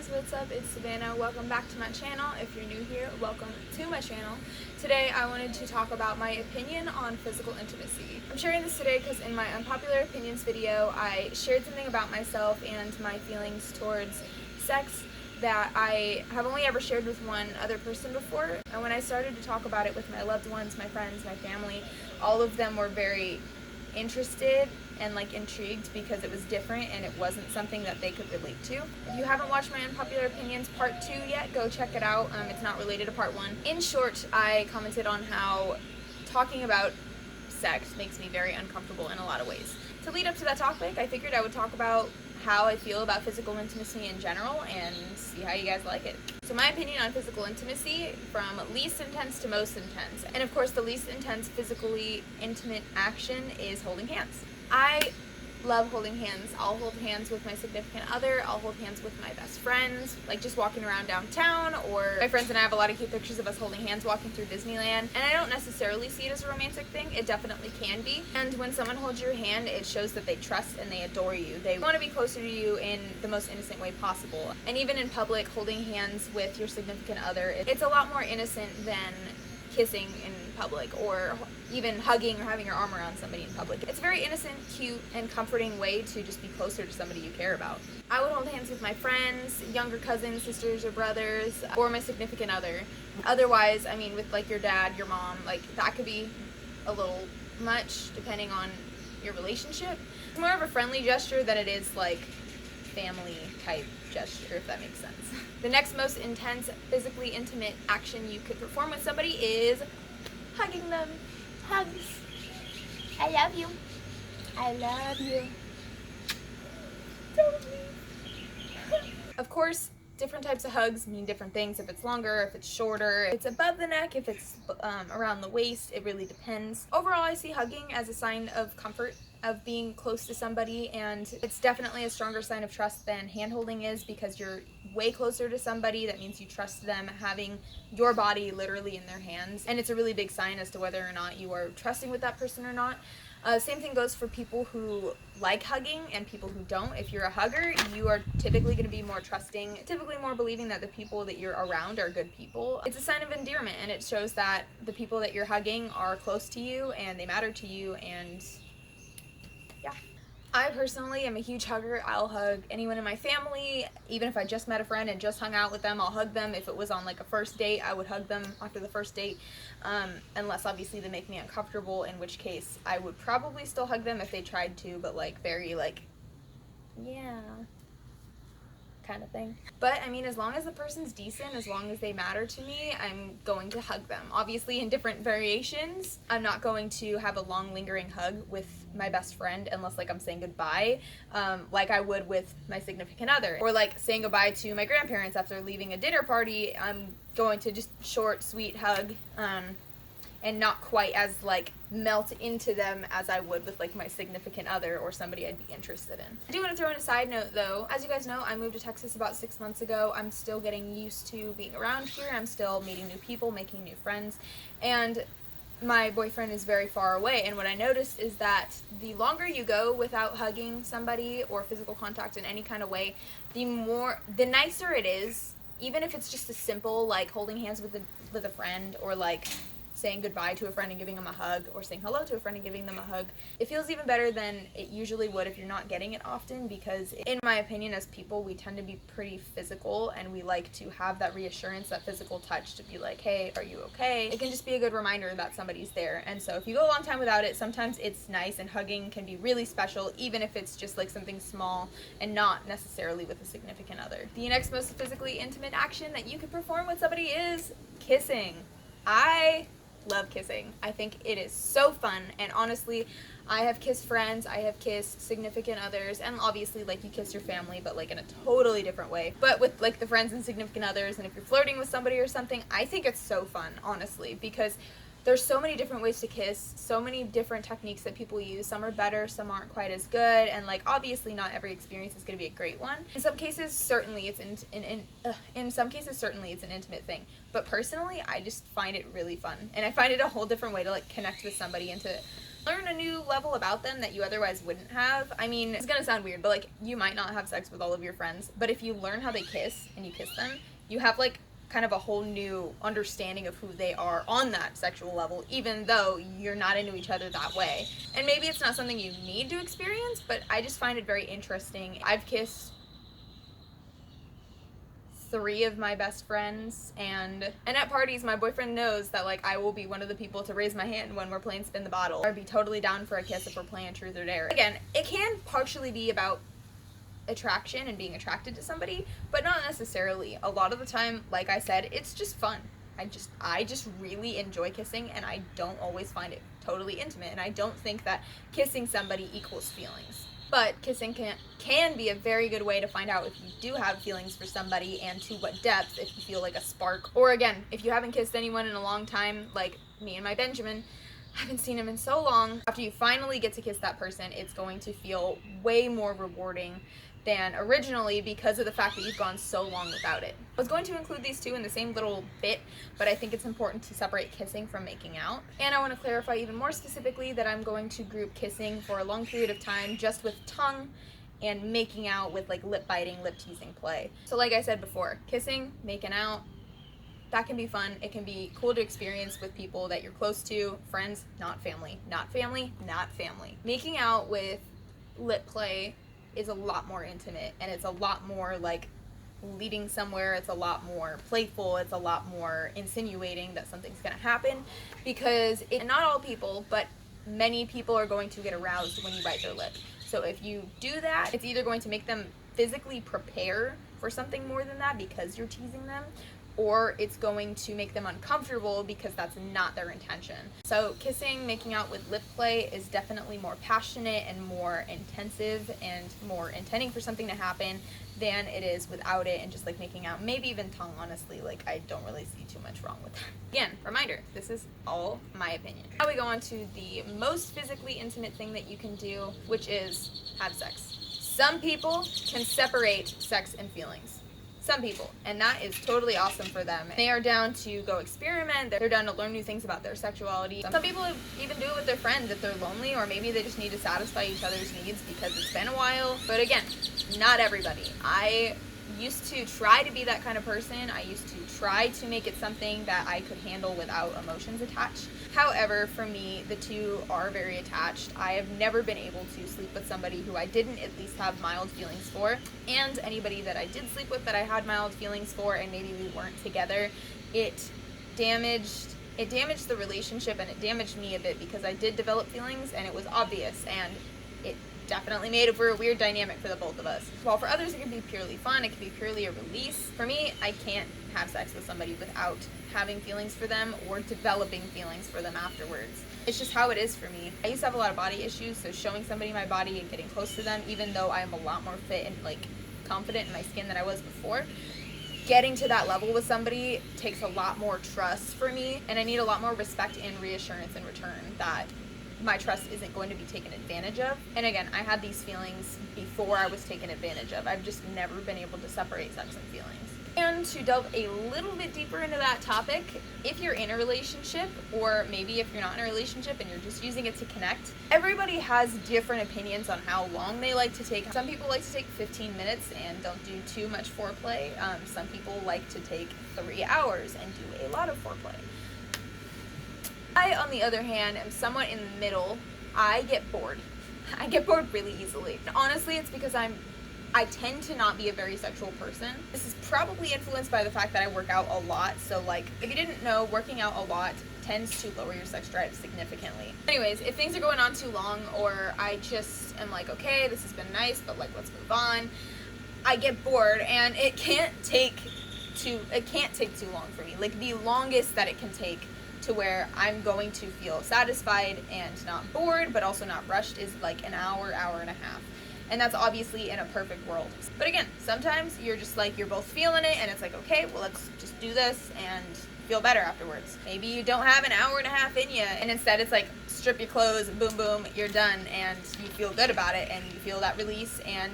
guys, what's up? It's Savannah. Welcome back to my channel. If you're new here, welcome to my channel. Today I wanted to talk about my opinion on physical intimacy. I'm sharing this today because in my unpopular opinions video, I shared something about myself and my feelings towards sex that I have only ever shared with one other person before. And when I started to talk about it with my loved ones, my friends, my family, all of them were very interested and intrigued because it was different and it wasn't something that they could relate to. If you haven't watched my unpopular opinions part 2 yet, go check it out. It's not related to part 1. In short, I commented on how talking about sex makes me very uncomfortable in a lot of ways. To lead up to that topic, I figured I would talk about how I feel about physical intimacy in general and see how you guys like it. So my opinion on physical intimacy, from least intense to most intense. And of course the least intense physically intimate action is holding hands. I love holding hands. I'll hold hands with my significant other, I'll hold hands with my best friends, just walking around downtown, or my friends and I have a lot of cute pictures of us holding hands walking through Disneyland. And I don't necessarily see it as a romantic thing. It definitely can be. And when someone holds your hand, it shows that they trust and they adore you. They want to be closer to you in the most innocent way possible. And even in public, holding hands with your significant other, it's a lot more innocent than kissing in public or even hugging or having your arm around somebody in public. It's a very innocent, cute, and comforting way to just be closer to somebody you care about. I would hold hands with my friends, younger cousins, sisters, or brothers, or my significant other. Otherwise, with your dad, your mom, that could be a little much depending on your relationship. It's more of a friendly gesture than it is family type gesture, if that makes sense. The next most intense physically intimate action you could perform with somebody is hugging them. Hugs. I love you. I love you. Don't leave. Of course, different types of hugs mean different things. If it's longer, if it's shorter, if it's above the neck, if it's around the waist, it really depends. Overall, I see hugging as a sign of comfort, of being close to somebody, and it's definitely a stronger sign of trust than hand holding is, because you're way closer to somebody. That means you trust them having your body literally in their hands, and it's a really big sign as to whether or not you are trusting with that person or not. Same thing goes for people who like hugging and people who don't. If you're a hugger, you are typically going to be more trusting, typically more believing that the people that you're around are good people. It's a sign of endearment, and it shows that the people that you're hugging are close to you and they matter to you, and yeah. I personally am a huge hugger. I'll hug anyone in my family. Even if I just met a friend and just hung out with them, I'll hug them. If it was on a first date, I would hug them after the first date, unless obviously they make me uncomfortable, in which case I would probably still hug them if they tried to, but very yeah kind of thing. But as long as the person's decent, as long as they matter to me, I'm going to hug them. Obviously in different variations. I'm not going to have a long lingering hug with my best friend unless I'm saying goodbye, like I would with my significant other, or saying goodbye to my grandparents after leaving a dinner party. I'm going to just short, sweet hug, and not quite as melt into them as I would with my significant other or somebody I'd be interested in. I do want to throw in a side note though. As you guys know, I moved to Texas about 6 months ago. I'm still getting used to being around here. I'm still meeting new people, making new friends, and my boyfriend is very far away. And what I noticed is that the longer you go without hugging somebody or physical contact in any kind of way, the nicer it is, even if it's just a simple holding hands with a friend, or saying goodbye to a friend and giving them a hug, or saying hello to a friend and giving them a hug. It feels even better than it usually would if you're not getting it often, because in my opinion, as people, we tend to be pretty physical, and we like to have that reassurance, that physical touch, to be hey, are you okay? It can just be a good reminder that somebody's there. And so if you go a long time without it, sometimes it's nice, and hugging can be really special, even if it's just something small and not necessarily with a significant other. The next most physically intimate action that you could perform with somebody is kissing. I love kissing. I think it is so fun, and honestly, I have kissed friends, I have kissed significant others, and obviously you kiss your family, but in a totally different way. But with the friends and significant others, and if you're flirting with somebody or something, I think it's so fun, honestly, because there's so many different ways to kiss, so many different techniques that people use. Some are better, some aren't quite as good, and obviously not every experience is going to be a great one. In some cases, certainly it's an intimate thing. But personally, I just find it really fun, and I find it a whole different way to connect with somebody and to Learn a new level about them that you otherwise wouldn't have. I mean, it's gonna sound weird, but like, you might not have sex with all of your friends, but if you learn how they kiss and you kiss them, you have like kind of a whole new understanding of who they are on that sexual level, even though you're not into each other that way. And maybe it's not something you need to experience, but I just find it very interesting. I've kissed 3 of my best friends, and at parties my boyfriend knows that like I will be one of the people to raise my hand when we're playing spin the bottle. I'd be totally down for a kiss if we're playing truth or dare. Again, it can partially be about attraction and being attracted to somebody, but not necessarily. A lot of the time, like I said, it's just fun. I just really enjoy kissing, and I don't always find it totally intimate, and I don't think that kissing somebody equals feelings. But kissing can be a very good way to find out if you do have feelings for somebody, and to what depth, if you feel like a spark. Or again, if you haven't kissed anyone in a long time, like me and my Benjamin, haven't seen him in so long, after you finally get to kiss that person, it's going to feel way more rewarding than originally, because of the fact that you've gone so long without it. I was going to include these two in the same little bit, but I think it's important to separate kissing from making out. And I want to clarify even more specifically that I'm going to group kissing for a long period of time just with tongue, and making out with like lip biting, lip teasing play. So like I said before, kissing, making out, that can be fun. It can be cool to experience with people that you're close to, friends, not family, not family, not family. Making out with lip play is a lot more intimate, and it's a lot more like leading somewhere. It's a lot more playful. It's a lot more insinuating that something's gonna happen, because not all people, but many people are going to get aroused when you bite their lip. So if you do that, it's either going to make them physically prepare for something more than that because you're teasing them, or it's going to make them uncomfortable because that's not their intention. So kissing, making out with lip play is definitely more passionate and more intensive and more intending for something to happen than it is without it and just like making out. Maybe even tongue, honestly. Like, I don't really see too much wrong with that. Again, reminder, this is all my opinion. Now we go on to the most physically intimate thing that you can do, which is have sex. Some people can separate sex and feelings. Some people, and that is totally awesome for them. They are down to go experiment, they're down to learn new things about their sexuality. Some people even do it with their friends if they're lonely, or maybe they just need to satisfy each other's needs because it's been a while. But again, not everybody. I used to try to be that kind of person. I used to try to make it something that I could handle without emotions attached. However, for me, the two are very attached. I have never been able to sleep with somebody who I didn't at least have mild feelings for, and anybody that I did sleep with that I had mild feelings for and maybe we weren't together, it damaged the relationship, and it damaged me a bit because I did develop feelings and it was obvious, and it definitely made it for a weird dynamic for the both of us. While for others it can be purely fun, it can be purely a release. For me, I can't have sex with somebody without having feelings for them or developing feelings for them afterwards. It's just how it is for me. I used to have a lot of body issues, so showing somebody my body and getting close to them, even though I'm a lot more fit and like confident in my skin than I was before, getting to that level with somebody takes a lot more trust for me, and I need a lot more respect and reassurance in return that my trust isn't going to be taken advantage of. And again, I had these feelings before I was taken advantage of. I've just never been able to separate sex and feelings. And to delve a little bit deeper into that topic, if you're in a relationship, or maybe if you're not in a relationship and you're just using it to connect, everybody has different opinions on how long they like to take. Some people like to take 15 minutes and don't do too much foreplay. Some people like to take 3 hours and do a lot of foreplay. I, on the other hand, am somewhat in the middle. I get bored. I get bored really easily. Honestly, it's because I tend to not be a very sexual person. This is probably influenced by the fact that I work out a lot. So like, if you didn't know, working out a lot tends to lower your sex drive significantly. Anyways, if things are going on too long, or I just am like, okay, this has been nice, but like, let's move on, I get bored, and it can't take too long for me. Like, the longest that it can take to where I'm going to feel satisfied and not bored, but also not rushed, is like an hour, hour and a half. And that's obviously in a perfect world. But again, sometimes you're just like, you're both feeling it, and it's like, okay, well, let's just do this and feel better afterwards. Maybe you don't have an hour and a half in you, and instead it's like, strip your clothes, boom, boom, you're done, and you feel good about it, and you feel that release, and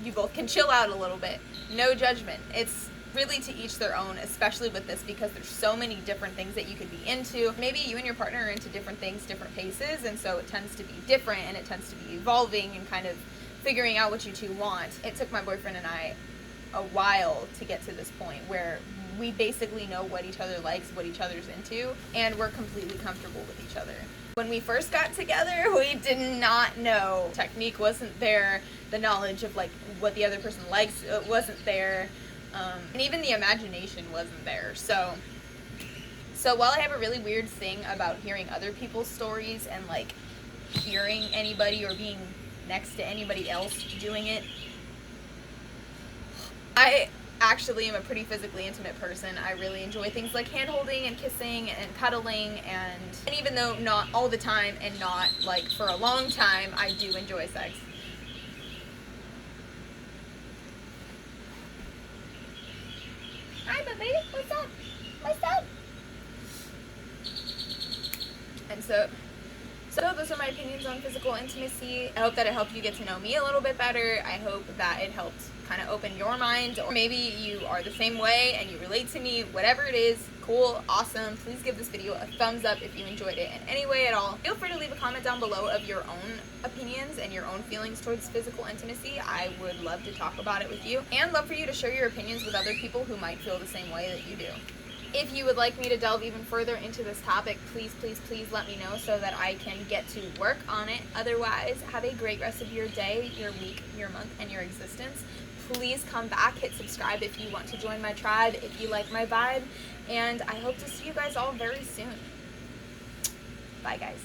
you both can chill out a little bit. No judgment. It's really to each their own, especially with this, because there's so many different things that you could be into. Maybe you and your partner are into different things, different paces, and so it tends to be different, and it tends to be evolving and kind of figuring out what you two want. It took my boyfriend and I a while to get to this point where we basically know what each other likes, what each other's into, and we're completely comfortable with each other. When we first got together, we did not know. Technique wasn't there. The knowledge of like what the other person likes wasn't there. And even the imagination wasn't there. So while I have a really weird thing about hearing other people's stories and like hearing anybody or being next to anybody else doing it, I actually am a pretty physically intimate person. I really enjoy things like hand holding and kissing and cuddling, and even though not all the time and not like for a long time, I do enjoy sex. Hi, baby. What's up? What's up? And so those are my opinions on physical intimacy. I hope that it helped you get to know me a little bit better. I hope that it helped kind of open your mind, or maybe you are the same way and you relate to me. Whatever it is, cool, awesome. Please give this video a thumbs up if you enjoyed it in any way at all. Feel free to leave a comment down below of your own opinions and your own feelings towards physical intimacy. I would love to talk about it with you, and love for you to share your opinions with other people who might feel the same way that you do. If you would like me to delve even further into this topic, please, please, please let me know so that I can get to work on it. Otherwise, have a great rest of your day, your week, your month, and your existence. Please come back, hit subscribe if you want to join my tribe, if you like my vibe, and I hope to see you guys all very soon. Bye, guys.